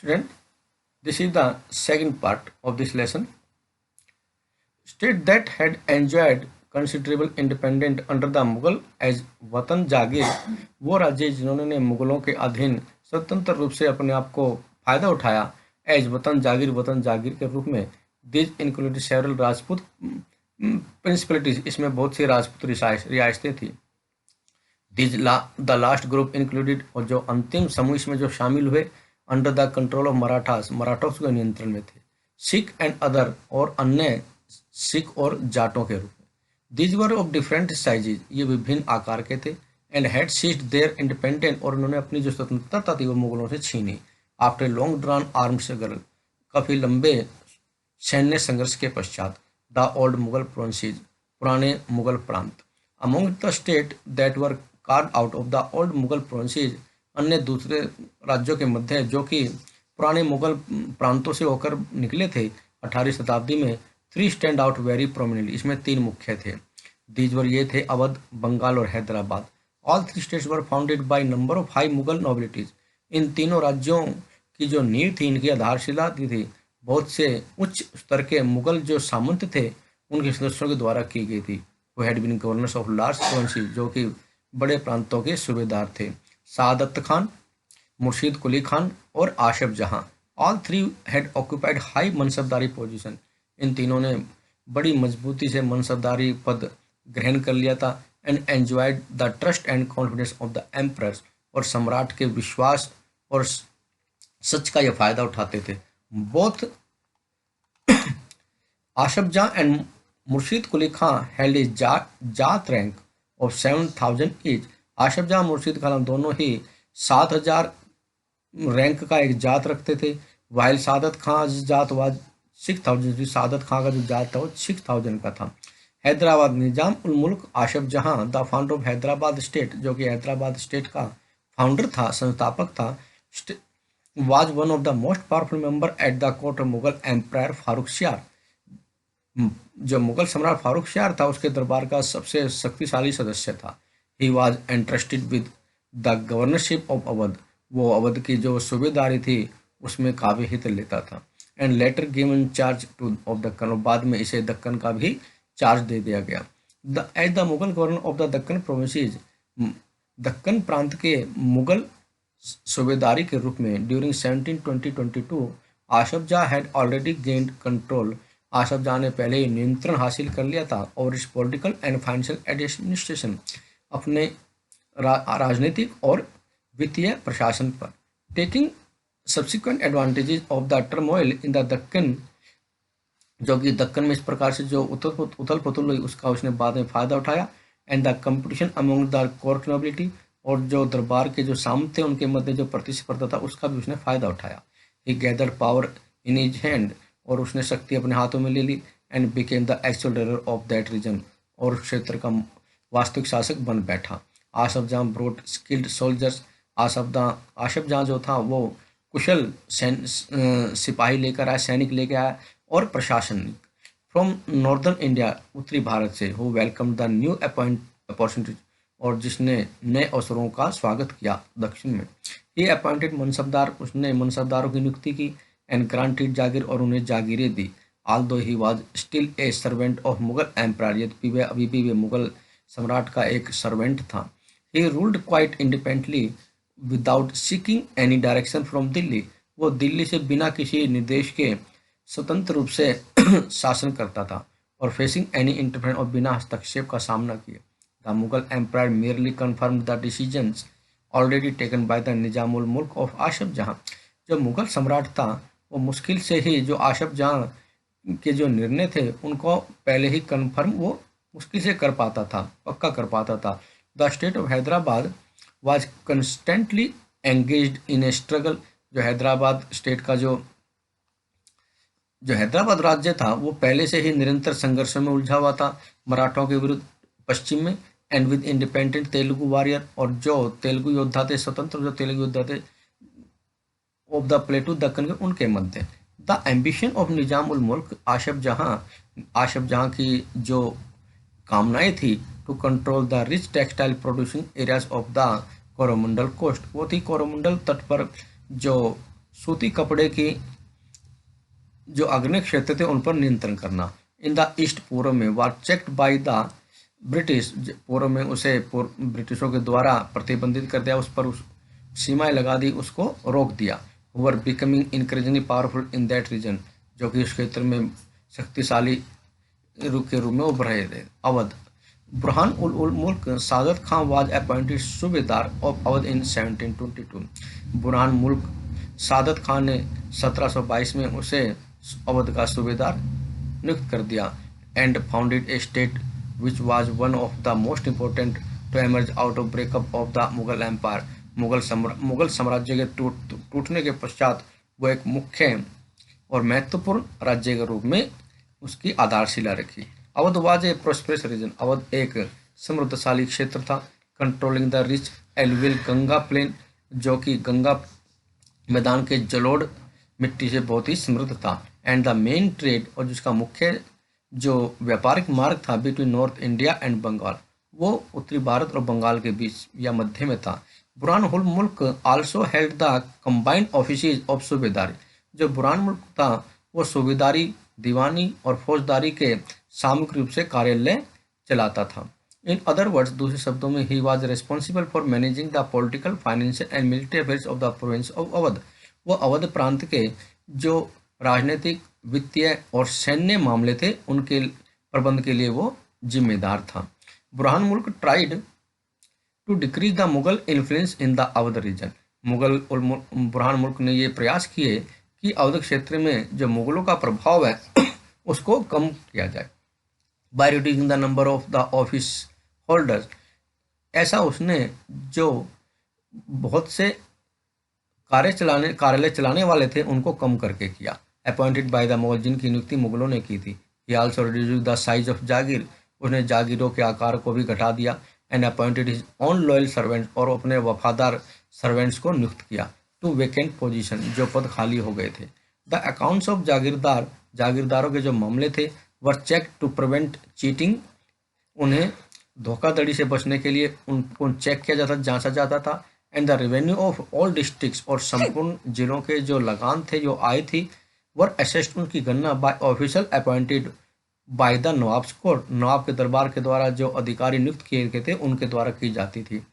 Student, this is the second part of this lesson. State that had enjoyed considerable independence under the Mughal as वतन जागीर, वो राज्य जिन्होंने मुगलों के अधीन स्वतंत्र रूप से अपने आप को फायदा उठाया एज वतन जागीर के रूप में. दिस इंक्लूडेड सेवरल राजपूत प्रिंसिपलिटीज, इसमें बहुत सी राजपूत रियासतें थी. द लास्ट ग्रुप इंक्लूडेड, और जो अंतिम समूह इसमें जो शामिल हुए, under the control of Marathas, मराठों के नियंत्रण में थे. सिख एंड अदर, और अन्य सिख और जाटों के रूप में. These were of different sizes, ये विभिन्न आकार के थे. And had seized their independent, और उन्होंने अपनी जो स्वतंत्रता थी वो मुगलों से छीनी. After long drawn arm struggle, काफी लंबे सैन्य संघर्ष के पश्चात. द ओल्ड मुगल प्रोविंसेस, पुराने मुगल प्रांत. Among the state that were card out of the old Mughal provinces, अन्य दूसरे राज्यों के मध्य जो कि पुराने मुगल प्रांतों से होकर निकले थे 18वीं शताब्दी में. Three stand out very prominently, इसमें तीन मुख्य थे. दीज वर, ये थे अवध, बंगाल और Hyderabad. All three states were founded by number of high Mughal nobilities, इन तीनों राज्यों की जो नींव थी, इनकी आधारशिला थी, बहुत से उच्च स्तर के मुगल जो सामंत थे उनके सदस्यों के द्वारा की गई थी. वो had been governors of large provinces, जो कि बड़े प्रांतों के सूबेदार थे. सादत खान, मुर्शीद कुली खान और Asaf Jahan. All three had occupied high mansabdari position, इन तीनों ने बड़ी मजबूती से मनसबदारी पद ग्रहण कर लिया था. And enjoyed the trust and confidence of the emperors, और सम्राट के विश्वास और सच का यह फायदा उठाते थे. Both Asaf Jah and Murshid Quli Khan held a zat rank of 7,000 each. आशफ जहां मुर्शीद खान दोनों ही 7,000 रैंक का एक जात रखते थे. वाइल सादत खां जात वाज 6,000, सादत खां का जो जात था वो 6,000 का था. हैदराबाद, निजाम ul Mulk Asaf Jah the founder of Hyderabad state, जो कि हैदराबाद स्टेट का फाउंडर था, संस्थापक था, was one of the most powerful member at the court of Mughal empire Farooq Shah. जो मुगल सम्राट फारूक शाह था उसके दरबार का सबसे शक्तिशाली सदस्य था. He was entrusted with the governorship of Awadh, वो अवध की जो सूबेदारी थी उसमें काफी हित लेता था. And later given charge two of Deccan, और बाद में इसे दक्कन का भी चार्ज दे दिया गया. As the Mughal governor of the Deccan provinces, Deccan प्रांत के मुगल सूबेदारी के रूप में ड्यूरिंग 1720-22 आशफ जहां हैड ऑलरेडी गेन्ड कंट्रोल, आशफ जहां ने पहले ही नियंत्रण हासिल कर लिया था over it's political and financial administration, अपने राजनीतिक और वित्तीय प्रशासन पर. Taking subsequent advantages of the turmoil in the Deccan, जो कि दक्कन में इस प्रकार से जो उथल पुथल हुई उसका उसने बाद में फायदा उठाया. And the competition among the court nobility, और जो दरबार के जो सामंत थे उनके मध्य जो प्रतिस्पर्धा था उसका भी उसने फायदा उठाया. He gather power in his hand, और उसने शक्ति अपने हाथों में ले ली. And became the actual ruler of that region, और क्षेत्र का वास्तविक शासक बन बैठा. आशफ जहां ब्रोड स्किल्ड सोल्जर्स, आशफ जहां जो था वो कुशल सिपाही लेकर आया, सैनिक लेकर आया, और प्रशासन फ्रॉम नॉर्दर्न इंडिया, उत्तरी भारत से. Who welcome the new opportunities, और जिसने नए अवसरों का स्वागत किया दक्षिण में. ये अपॉइंटेड मनसबदार, उसने मनसबदारों की नियुक्ति की. एंड ग्रांटेड जागीर, और उन्हें जागीरें दी. Although he was still a servant of Mughal empire, यद्यपि वह अभी भी वे मुगल सम्राट का एक सर्वेंट था. He ruled quite independently without seeking any direction from Delhi, वो दिल्ली से बिना किसी निर्देश के स्वतंत्र रूप से शासन करता था. और फेसिंग एनी इंटरफेरेंस, और बिना हस्तक्षेप का सामना किए. The Mughal empire merely confirmed the decisions already taken by the Nizam ul Mulk of आशफ जहां, जो मुगल सम्राट था वो मुश्किल से ही जो आशफ जहां के जो निर्णय थे उनको पहले ही कन्फर्म वो मुश्किल से कर पाता था, पक्का कर पाता था. The state of Hyderabad was constantly engaged in A struggle, जो हैदराबाद स्टेट का जो हैदराबाद राज्य था वो पहले से ही निरंतर संघर्षों में उलझा हुआ था मराठों के विरुद्ध पश्चिम में. And with independent Telugu warrior, और जो तेलुगु योद्धा थे, स्वतंत्र जो तेलुगु योद्धा थे ऑफ द प्लेटू दक्कन के, उनके मध्य. The ambition of Nizam ul Mulk Asaf Jah की जो कामनाएं थी to control the rich textile producing areas of the Coromandel coast, वो थी कोरोमंडल तट पर जो सूती कपड़े की जो अग्रणी क्षेत्र थे उन पर नियंत्रण करना। इन द ईस्ट, पूर्व में, वार चेक्ड बाय द ब्रिटिश, पूर्व में उसे ब्रिटिशों के द्वारा प्रतिबंधित कर दिया, उस पर उस सीमाएं लगा दी, उसको रोक दिया। Were becoming increasingly powerful in that region, जो कि उस क्षेत्र में शक्तिशाली के रूप में उभर रहे थे। अवध, बुरहान उल मुल्क सादत खां वाज अपॉइंटेड सूबेदार ऑफ अवध इन 1722। बुरहान मुल्क सादत खान ने 1722 में उसे अवध का सूबेदार नियुक्त कर दिया। And founded a state which was one of the most important to emerge out of breakup of the Mughal empire. Mughal साम्राज्य के टूटने के पश्चात वो एक मुख्य और महत्वपूर्ण राज्य के रूप में उसकी आधारशिला रखी। Awadh was a prosperous region, Awadh एक समृद्धशाली क्षेत्र था। Controlling the rich alluvial Ganga plain, जो कि गंगा मैदान के जलोढ़ मिट्टी से बहुत ही समृद्ध था। एंड द मेन ट्रेड, और जिसका मुख्य जो व्यापारिक मार्ग था between north India and Bengal, वो उत्तरी भारत और बंगाल के बीच या मध्य में था। Burhan ul Mulk also held the combined offices of subedari, जो बुरहान मुल्क था वो सूबेदारी, दीवानी और फौजदारी के सामूहिक रूप से कार्यालय चलाता था। इन अदर वर्ड्स, दूसरे शब्दों में, he was responsible for managing the political, financial and military affairs of the province of Awadh. वो अवध प्रांत के जो राजनीतिक, वित्तीय और सैन्य मामले थे उनके प्रबंध के लिए वो जिम्मेदार था। Burhan Mulk tried to decrease the Mughal influence in the Awadh region. Burhan Mulk ने ये प्रयास किए कि अवध क्षेत्र में जो मुगलों का प्रभाव है उसको कम किया जाए। By reducing the number of the office holders, ऐसा उसने जो बहुत से कार्यालय चलाने वाले थे उनको कम करके किया। अपॉइंटेड बाय द मुगल, जिनकी नियुक्ति मुगलों ने की थी। He also reduce the size of jagir, उसने जागीरों के आकार को भी घटा दिया। And appointed his own loyal servants, और अपने वफादार सर्वेंट्स को नियुक्त किया। टू वेकेंट पोजीशन, जो पद खाली हो गए थे। द अकाउंट्स ऑफ जागीरदारों के जो मामले थे, वर चेक टू प्रिवेंट चीटिंग, उन्हें धोखाधड़ी से बचने के लिए उनको चेक किया जाता, जांचा जाता था। And the revenue of all districts, और संपूर्ण जिलों के जो लगान थे, जो आय थी, वर असेस्ड, उनकी गणना by official appointed by the nawabs court, नवाब के दरबार के द्वारा जो अधिकारी नियुक्त किए गए थे उनके द्वारा की जाती थी।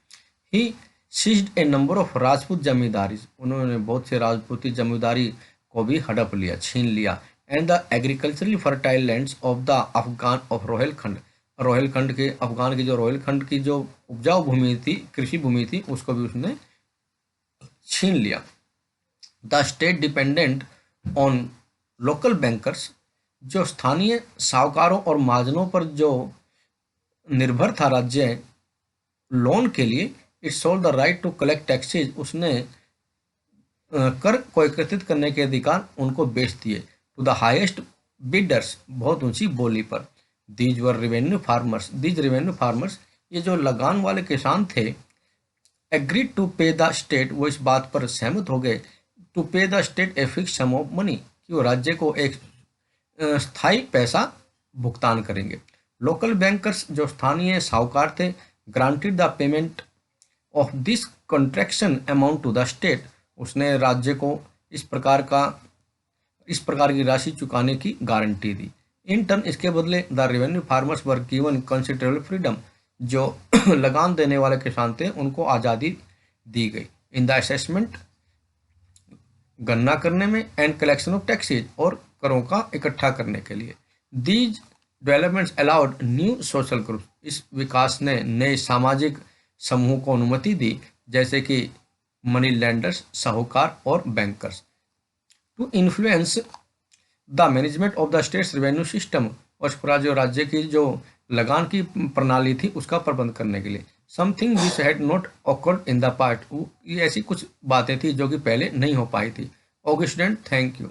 He seized a number of Rajput zamindari, उन्होंने बहुत से राजपूती जमींदारी को भी हड़प लिया, छीन लिया। And the agriculturally fertile lands of the Afghan of Rohilkhand, Rohilkhand के अफगान की जो रोहिलखंड की जो उपजाऊ भूमि थी, कृषि भूमि थी, उसको भी उसने छीन लिया। The state dependent on local bankers, जो स्थानीय साहूकारों और महाजनों पर जो निर्भर था राज्य लोन के लिए। It sold the right to collect taxes, उसने कर को एकत्रित करने के अधिकार उनको बेच दिए। टू द हाईएस्ट बिडर्स, बहुत ऊंची बोली पर। दीज रेवेन्यू फार्मर्स, ये जो लगान वाले किसान थे, agreed to pay the state, वो इस बात पर सहमत हो गए, to pay the state a fix sum of money, कि वो राज्य को एक स्थायी पैसा भुगतान करेंगे। लोकल बैंकर्स, जो स्थानीय साहूकार थे, granted the payment of this contraction amount to the state, उसने राज्य को इस प्रकार की राशि चुकाने की गारंटी दी। इन टर्न, इसके बदले the revenue farmers were given considerable freedom, जो लगान देने वाले किसान थे उनको आज़ादी दी गई। इन द असेसमेंट, गणना करने में, एंड कलेक्शन ऑफ टैक्सेज, और करों का इकट्ठा करने के लिए। These developments allowed new social groups, इस विकास ने नए सामाजिक समूह को अनुमति दी, जैसे कि मनी लैंडर्स, साहूकार और bankers. To influence the management of the state's revenue system, और इस प्रकार जो राज्य की जो लगान की प्रणाली थी उसका प्रबंध करने के लिए। Something which had not occurred in the past, ये ऐसी कुछ बातें थी जो कि पहले नहीं हो पाई थी। Augustine, thank you.